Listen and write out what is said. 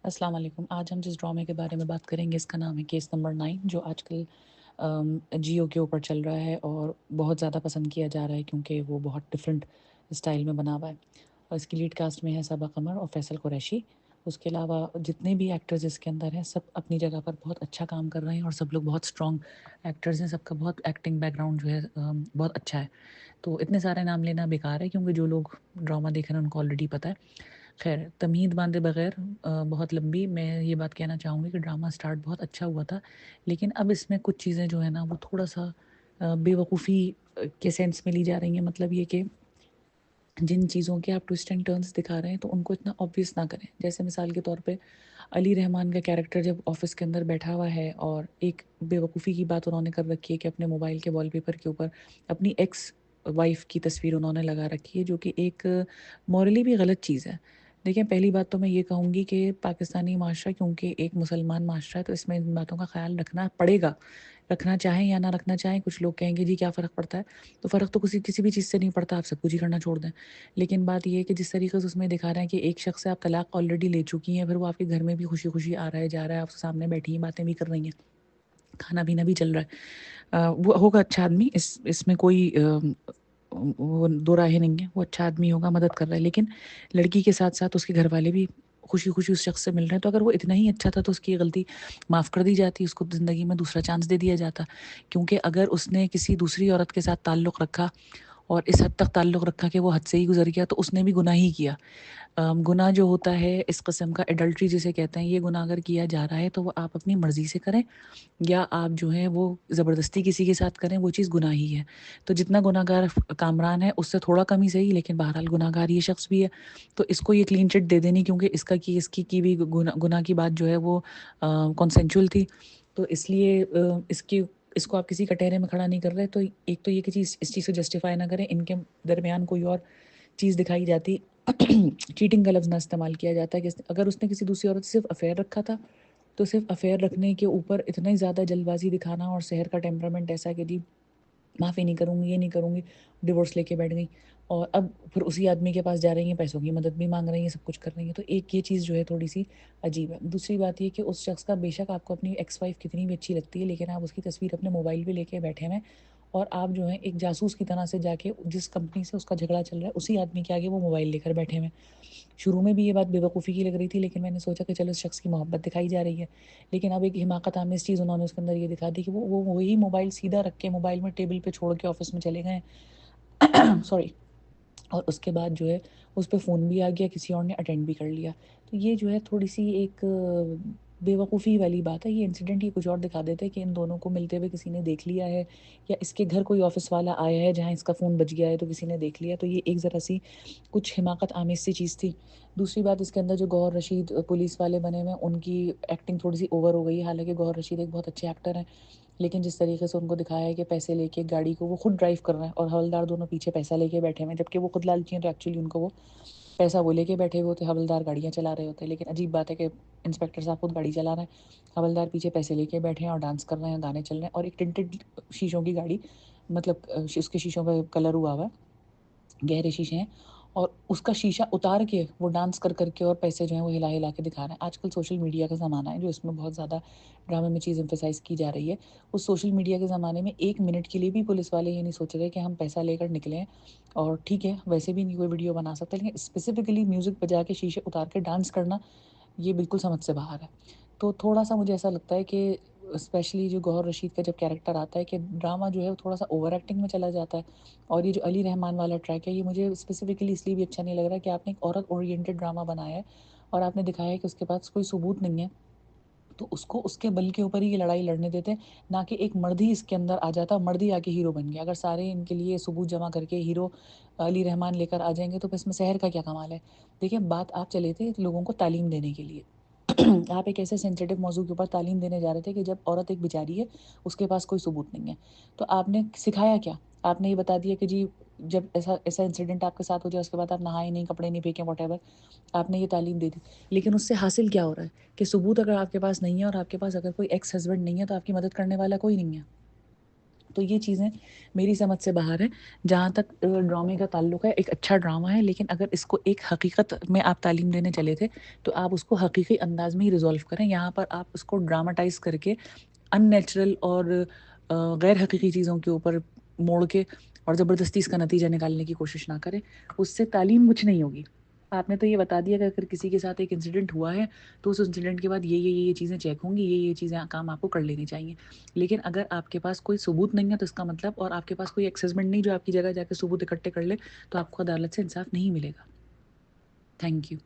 السلام علیکم. آج ہم جس ڈرامے کے بارے میں بات کریں گے اس کا نام ہے کیس نمبر 9، جو آج کل جیو کے اوپر چل رہا ہے اور بہت زیادہ پسند کیا جا رہا ہے کیونکہ وہ بہت ڈفرینٹ اسٹائل میں بنا ہوا ہے. اور اس کی لیڈ کاسٹ میں ہے صبا قمر اور فیصل قریشی. اس کے علاوہ جتنے بھی ایکٹرز اس کے اندر ہیں سب اپنی جگہ پر بہت اچھا کام کر رہے ہیں اور سب لوگ بہت اسٹرانگ ایکٹرز ہیں. سب کا بہت ایکٹنگ بیک گراؤنڈ جو ہے بہت اچھا ہے. تو اتنے سارے نام لینا بیکار ہے کیونکہ جو لوگ ڈرامہ دیکھ رہے ہیں ان کو آلریڈی پتہ ہے. خیر تمہید باندھے بغیر بہت لمبی میں یہ بات کہنا چاہوں گی کہ ڈرامہ اسٹارٹ بہت اچھا ہوا تھا، لیکن اب اس میں کچھ چیزیں جو ہے نا وہ تھوڑا سا بے وقوفی کے سینس میں لی جا رہی ہیں. مطلب یہ کہ جن چیزوں کے آپ ٹوسٹ اینڈ ٹرنس دکھا رہے ہیں تو ان کو اتنا آبویس نہ کریں. جیسے مثال کے طور پہ علی رحمان کا کیریکٹر جب آفس کے اندر بیٹھا ہوا ہے اور ایک بے وقوفی کی بات انہوں نے کر رکھی ہے کہ اپنے موبائل کے وال پیپر کے اوپر اپنی ایکس وائف کی تصویر انہوں نے لگا رکھی ہے، جو کہ ایک مورلی بھی غلط چیز ہے. دیکھیں پہلی بات تو میں یہ کہوں گی کہ پاکستانی معاشرہ کیونکہ ایک مسلمان معاشرہ ہے تو اس میں ان باتوں کا خیال رکھنا پڑے گا. رکھنا چاہیں یا نہ رکھنا چاہیں، کچھ لوگ کہیں گے جی کیا فرق پڑتا ہے، تو فرق تو کسی بھی چیز سے نہیں پڑتا، آپ سب کچھ ہی کرنا چھوڑ دیں. لیکن بات یہ ہے کہ جس طریقے سے اس میں دکھا رہے ہیں کہ ایک شخص سے آپ طلاق آلریڈی لے چکی ہیں، پھر وہ آپ کے گھر میں بھی خوشی خوشی آ رہا ہے جا رہا ہے، آپ کے سامنے بیٹھی ہیں، باتیں بھی کر رہی ہیں، کھانا پینا بھی چل رہا ہے. وہ ہوگا اچھا آدمی، اس میں کوئی وہ دو راہیں نہیں ہے، وہ اچھا آدمی ہوگا، مدد کر رہا ہے. لیکن لڑکی کے ساتھ ساتھ اس کے گھر والے بھی خوشی خوشی اس شخص سے مل رہے ہیں، تو اگر وہ اتنا ہی اچھا تھا تو اس کی غلطی معاف کر دی جاتی، اس کو زندگی میں دوسرا چانس دے دیا جاتا. کیونکہ اگر اس نے کسی دوسری عورت کے ساتھ تعلق رکھا اور اس حد تک تعلق رکھا کہ وہ حد سے ہی گزر گیا تو اس نے بھی گناہ ہی کیا. گناہ جو ہوتا ہے اس قسم کا ایڈلٹری جسے کہتے ہیں، یہ گناہ اگر کیا جا رہا ہے تو وہ آپ اپنی مرضی سے کریں یا آپ جو ہیں وہ زبردستی کسی کے ساتھ کریں، وہ چیز گناہ ہی ہے. تو جتنا گناہ گار کامران ہے اس سے تھوڑا کم ہی صحیح، لیکن بہرحال گناہ گار یہ شخص بھی ہے. تو اس کو یہ کلین چٹ دے دینی کیونکہ اس کی بھی گناہ کی بات جو ہے وہ کنسنچول تھی. تو اس لیے اس کو آپ کسی کٹہرے میں کھڑا نہیں کر رہے. تو ایک تو یہ کہ اس چیز سے جسٹیفائی نہ کریں، ان کے درمیان کوئی اور چیز دکھائی جاتی. چیٹنگ کا لفظ نہ استعمال کیا جاتا ہے کہ اگر اس نے کسی دوسری عورت سے صرف افیئر رکھا تھا تو صرف افیئر رکھنے کے اوپر اتنا زیادہ جلد بازی دکھانا اور شہر کا ٹیمپرامنٹ ایسا کہ جی معافی نہیں کروں گی، یہ نہیں کروں گی، ڈیورس لے کے بیٹھ گئی اور اب پھر اسی آدمی کے پاس جا رہی ہیں، پیسوں کی مدد بھی مانگ رہی ہیں، سب کچھ کر رہی ہیں. تو ایک یہ چیز جو ہے تھوڑی سی عجیب ہے. دوسری بات یہ کہ اس شخص کا بے شک آپ کو اپنی ایکس وائف کتنی بھی اچھی لگتی ہے، لیکن آپ اس کی تصویر اپنے موبائل پہ لے کے بیٹھے ہوئے اور آپ جو ہیں ایک جاسوس کی طرح سے جا کے جس کمپنی سے اس کا جھگڑا چل رہا ہے اسی آدمی کے آگے وہ موبائل لے کر بیٹھے ہوئے. شروع میں بھی یہ بات بے وقوفی کی لگ رہی تھی، لیکن میں نے سوچا کہ چلو اس شخص کی محبت دکھائی جا رہی ہے. لیکن اب ایک حماقت آمیز چیز انہوں نے اس کے اندر یہ دکھا دی کہ وہ وہی موبائل سیدھا رکھ کے موبائل میں ٹیبل پہ چھوڑ کے آفس میں چلے گئے. سوری. اور اس کے بعد جو ہے اس پہ فون بھی آ گیا، کسی اور نے اٹینڈ بھی کر لیا. تو یہ جو ہے تھوڑی سی ایک بے وقوفی والی بات ہے. یہ انسیڈنٹ ہی کچھ اور دکھا دیتے کہ ان دونوں کو ملتے ہوئے کسی نے دیکھ لیا ہے یا اس کے گھر کوئی آفس والا آیا ہے جہاں اس کا فون بج گیا ہے تو کسی نے دیکھ لیا. تو یہ ایک ذرا سی کچھ حماقت آمیز سی چیز تھی. دوسری بات اس کے اندر جو گوہر رشید پولیس والے بنے ہوئے ان کی ایکٹنگ تھوڑی سی اوور ہو گئی. حالانکہ گوہر رشید ایک بہت اچھے ایکٹر ہیں، لیکن جس طریقے سے ان کو دکھایا ہے کہ پیسے لے کے گاڑی کو وہ خود ڈرائیو کر رہے ہیں اور حوالدار دونوں پیچھے پیسہ لے کے بیٹھے ہوئے ہیں، جبکہ وہ خود لالچی ہیں تو ایکچولی ان کو وہ پیسہ وہ لے کے بیٹھے ہوئے ہوتے، حوالدار گاڑیاں چلا رہے ہوتے ہیں. لیکن عجیب بات ہے کہ انسپیکٹر صاحب خود گاڑی چلا رہے ہیں، حوالدار پیچھے پیسے لے کے بیٹھے ہیں اور ڈانس کر رہے ہیں، گانے چل رہے ہیں اور ایک ٹنٹڈ شیشوں کی گاڑی، مطلب اس کے شیشوں پہ کلر ہوا ہوا ہے، گہرے شیشے ہیں اور اس کا شیشہ اتار کے وہ ڈانس کر کر کے اور پیسے جو ہیں وہ ہلا ہلا کے دکھا رہے ہیں. آج کل سوشل میڈیا کا زمانہ ہے جو اس میں بہت زیادہ ڈرامے میں چیز امفیسائز کی جا رہی ہے. اس سوشل میڈیا کے زمانے میں ایک منٹ کے لیے بھی پولیس والے یہ نہیں سوچ رہے کہ ہم پیسہ لے کر نکلیں اور ٹھیک ہے ویسے بھی نہیں کوئی ویڈیو بنا سکتا، لیکن اسپیسیفکلی میوزک بجا کے شیشے اتار کے ڈانس کرنا یہ بالکل سمجھ سے باہر ہے. تو تھوڑا سا مجھے ایسا لگتا ہے کہ اسپیشلی جو گوہر رشید کا جب کیریکٹر آتا ہے کہ ڈرامہ جو ہے وہ تھوڑا سا اوور ایکٹنگ میں چلا جاتا ہے. اور یہ جو علی رحمان والا ٹریک ہے یہ مجھے اسپیسیفکلی اس لیے بھی اچھا نہیں لگ رہا کہ آپ نے ایک عورت اورینٹڈ ڈرامہ بنایا ہے اور آپ نے دکھایا ہے کہ اس کے پاس کوئی ثبوت نہیں ہے، تو اس کو اس کے بل کے اوپر ہی یہ لڑائی لڑنے دیتے ہیں، نہ کہ ایک مرد ہی اس کے اندر آ جاتا، مرد ہی آ کے ہیرو بن گیا. اگر سارے ان کے لیے ثبوت جمع کر کے ہیرو علی رحمان لے کر آ جائیں گے تو پھر اس میں سحر کا کیا کمال ہے. دیکھیں بات آپ چلے تھے لوگوں کو تعلیم دینے کے لیے. آپ ایک ایسے سینسیٹیو موضوع کے اوپر تعلیم دینے جا رہے تھے کہ جب عورت ایک بیچاری ہے اس کے پاس کوئی ثبوت نہیں ہے، تو آپ نے سکھایا کیا؟ آپ نے یہ بتا دیا کہ جی جب ایسا انسیڈنٹ آپ کے ساتھ ہو جائے اس کے بعد آپ نہائے نہیں، کپڑے نہیں پھینکیں، واٹ ایور. آپ نے یہ تعلیم دے دی، لیکن اس سے حاصل کیا ہو رہا ہے کہ ثبوت اگر آپ کے پاس نہیں ہے اور آپ کے پاس اگر کوئی ایکس ہسبینڈ نہیں ہے تو آپ کی مدد کرنے والا کوئی نہیں ہے. تو یہ چیزیں میری سمجھ سے باہر ہیں جہاں تک ڈرامے کا تعلق ہے. ایک اچھا ڈرامہ ہے لیکن اگر اس کو ایک حقیقت میں آپ تعلیم دینے چلے تھے تو آپ اس کو حقیقی انداز میں ہی ریزولو کریں. یہاں پر آپ اس کو ڈراماٹائز کر کے ان نیچرل اور غیر حقیقی چیزوں کے اوپر موڑ کے اور زبردستی اس کا نتیجہ نکالنے کی کوشش نہ کریں. اس سے تعلیم کچھ نہیں ہوگی. آپ نے تو یہ بتا دیا کہ اگر کسی کے ساتھ ایک انسیڈنٹ ہوا ہے تو اس انسیڈنٹ کے بعد یہ چیزیں چیک ہوں گی, یہ چیزیں کام آپ کو کر لینی چاہیے. لیکن اگر آپ کے پاس کوئی ثبوت نہیں ہے تو اس کا مطلب, اور آپ کے پاس کوئی ایکسیسمنٹ نہیں جو آپ کی جگہ جا کے ثبوت اکٹھے کر لے, تو آپ کو عدالت سے انصاف نہیں ملے گا. Thank you.